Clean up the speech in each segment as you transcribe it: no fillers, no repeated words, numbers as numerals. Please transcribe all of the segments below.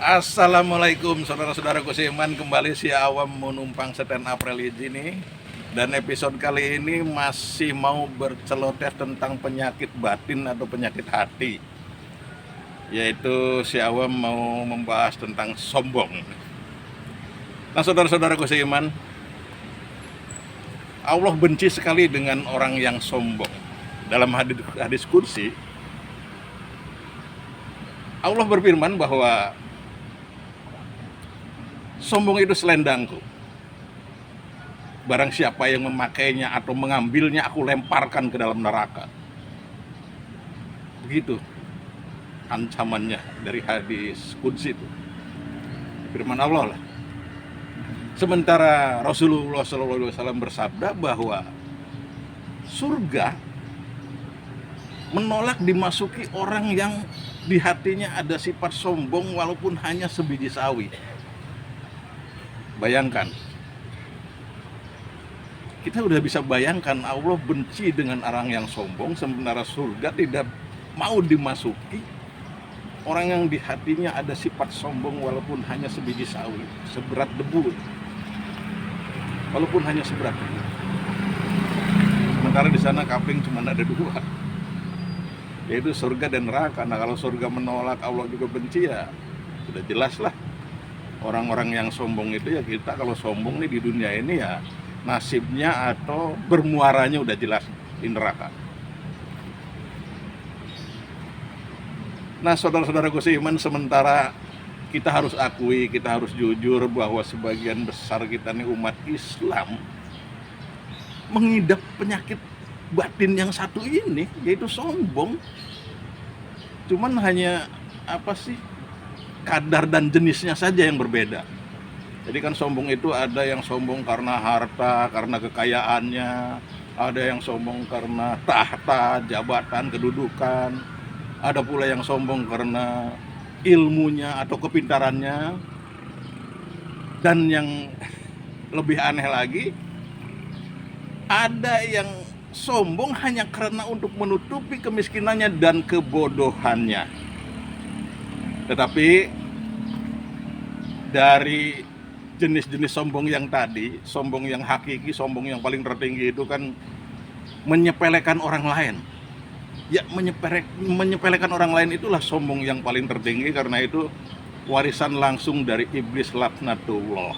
Assalamualaikum saudara-saudaraku seiman, kembali si awam menumpang stand up religi nih. Dan episode kali ini masih mau berceloteh tentang penyakit batin atau penyakit hati. Yaitu si awam mau membahas tentang sombong. Nah saudara-saudaraku seiman, Allah benci sekali dengan orang yang sombong. Dalam hadis kursi, Allah berfirman bahwa sombong itu selendangku. Barang siapa yang memakainya atau mengambilnya, aku lemparkan ke dalam neraka. Begitu ancamannya dari hadis qudsi itu. Firman Allah lah. Sementara Rasulullah SAW bersabda bahwa surga menolak dimasuki orang yang di hatinya ada sifat sombong walaupun hanya sebiji sawi. Bayangkan, kita udah bisa bayangkan Allah benci dengan orang yang sombong, sementara surga tidak mau dimasuki orang yang di hatinya ada sifat sombong walaupun hanya sebiji sawi, seberat debu, walaupun hanya seberat debu. Sementara di sana kambing cuma ada dua, yaitu surga dan neraka. Nah kalau surga menolak, Allah juga benci, ya sudah jelas lah. Orang-orang yang sombong itu ya, kita kalau sombong nih di dunia ini ya nasibnya atau bermuaranya udah jelas di neraka. Nah saudara-saudaraku seiman, sementara kita harus akui, kita harus jujur bahwa sebagian besar kita nih umat Islam mengidap penyakit batin yang satu ini, yaitu sombong. Cuman hanya kadar dan jenisnya saja yang berbeda. Jadi kan sombong itu ada yang sombong karena harta, karena kekayaannya, ada yang sombong karena tahta, jabatan, kedudukan, ada pula yang sombong karena ilmunya atau kepintarannya, dan yang lebih aneh lagi, ada yang sombong hanya karena untuk menutupi kemiskinannya dan kebodohannya. Tetapi dari jenis-jenis sombong yang tadi, sombong yang hakiki, sombong yang paling tertinggi itu kan menyepelekan orang lain. Ya, menyepelekan orang lain itulah sombong yang paling tertinggi, karena itu warisan langsung dari iblis laknatullah.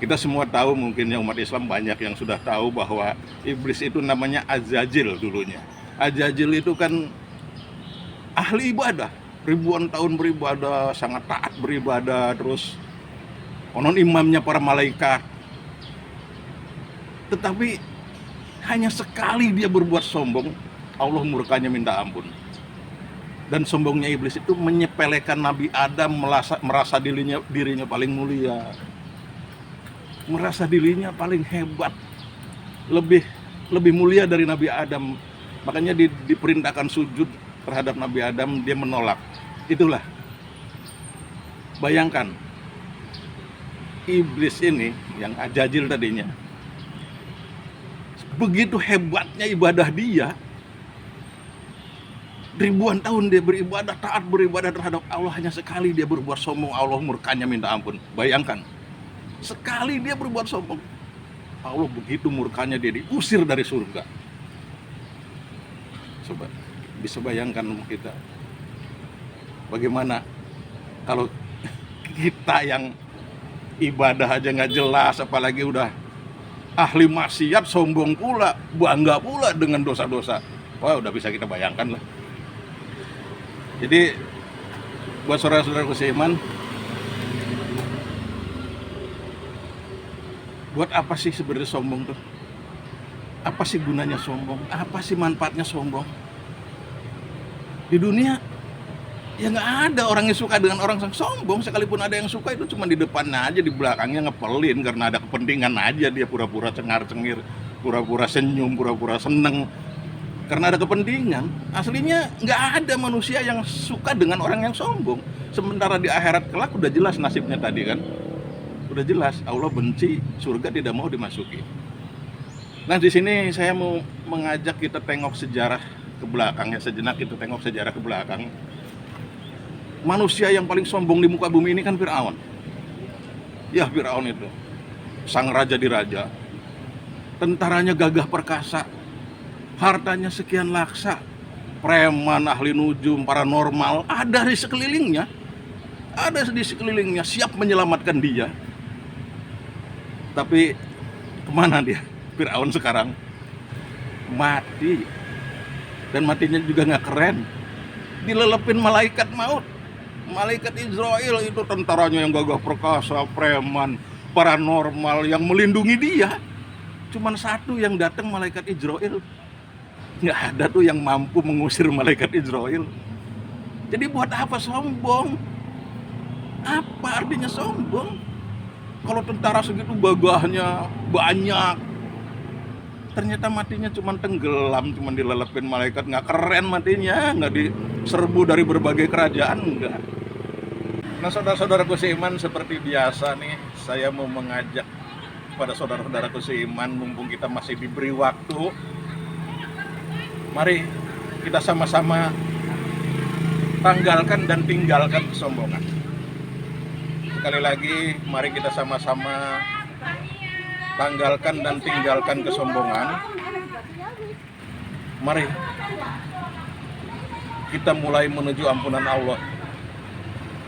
Kita semua tahu, mungkin yang umat Islam banyak yang sudah tahu bahwa iblis itu namanya Azazil dulunya. Azazil itu kan ahli ibadah, ribuan tahun beribadah, sangat taat beribadah, terus konon imamnya para malaikat. Tetapi hanya sekali dia berbuat sombong, Allah murkanya minta ampun. Dan sombongnya iblis itu menyepelekan Nabi Adam, merasa dirinya paling mulia, merasa dirinya paling hebat, lebih mulia dari Nabi Adam. Makanya diperintahkan sujud terhadap Nabi Adam, dia menolak. Itulah, bayangkan, iblis ini yang Azazil tadinya, begitu hebatnya ibadah dia, ribuan tahun dia beribadah, taat beribadah terhadap Allah, hanya sekali dia berbuat sombong, Allah murkanya minta ampun. Bayangkan, sekali dia berbuat sombong, Allah begitu murkanya, dia diusir dari surga. Coba bisa bayangkan kita, bagaimana kalau kita yang ibadah aja nggak jelas, apalagi udah ahli maksiat, sombong pula, bangga pula dengan dosa-dosa. Wah, udah bisa kita bayangkan lah. Jadi buat saudara-saudaraku seiman, buat apa sih sebenarnya sombong tuh? Apa sih gunanya sombong? Apa sih manfaatnya sombong? Di dunia ya nggak ada orang yang suka dengan orang yang sombong. Sekalipun ada yang suka, itu cuma di depannya aja, di belakangnya ngepelin karena ada kepentingan aja. Dia pura-pura cengar-cengir, pura-pura senyum, pura-pura seneng karena ada kepentingan. Aslinya nggak ada manusia yang suka dengan orang yang sombong. Sementara di akhirat kelak udah jelas nasibnya tadi kan, udah jelas Allah benci, surga tidak mau dimasuki. Nah di sini saya mau mengajak kita tengok sejarah ke belakang ya, sejenak kita tengok sejarah ke belakang. Manusia yang paling sombong di muka bumi ini kan Fir'aun. Ya, Fir'aun itu sang raja di raja, tentaranya gagah perkasa, hartanya sekian laksa, preman, ahli nujum, paranormal ada di sekelilingnya, siap menyelamatkan dia. Tapi kemana dia? Fir'aun sekarang mati, dan matinya juga nggak keren, dilelepin malaikat maut. Malaikat Israel itu tentaranya yang gagah perkasa, preman, paranormal yang melindungi dia. Cuman satu yang datang, malaikat Israel. Nggak ada tuh yang mampu mengusir malaikat Israel. Jadi buat apa sombong? Apa artinya sombong? Kalau tentara segitu gagahnya banyak, ternyata matinya cuma tenggelam, cuma dilelepin malaikat, nggak keren matinya, nggak diserbu dari berbagai kerajaan, enggak. Nah, saudara-saudaraku seiman, seperti biasa nih, saya mau mengajak pada saudara-saudaraku seiman, mumpung kita masih diberi waktu, mari kita sama-sama tanggalkan dan tinggalkan kesombongan. Sekali lagi, mari kita sama-sama tanggalkan dan tinggalkan kesombongan. Mari kita mulai menuju ampunan Allah.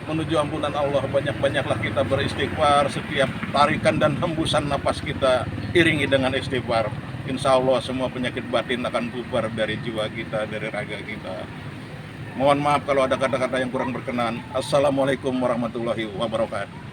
Menuju ampunan Allah, banyak-banyaklah kita beristighfar. Setiap tarikan dan hembusan napas kita iringi dengan istighfar. Insya Allah semua penyakit batin akan bubar dari jiwa kita, dari raga kita. Mohon maaf kalau ada kata-kata yang kurang berkenan. Assalamualaikum warahmatullahi wabarakatuh.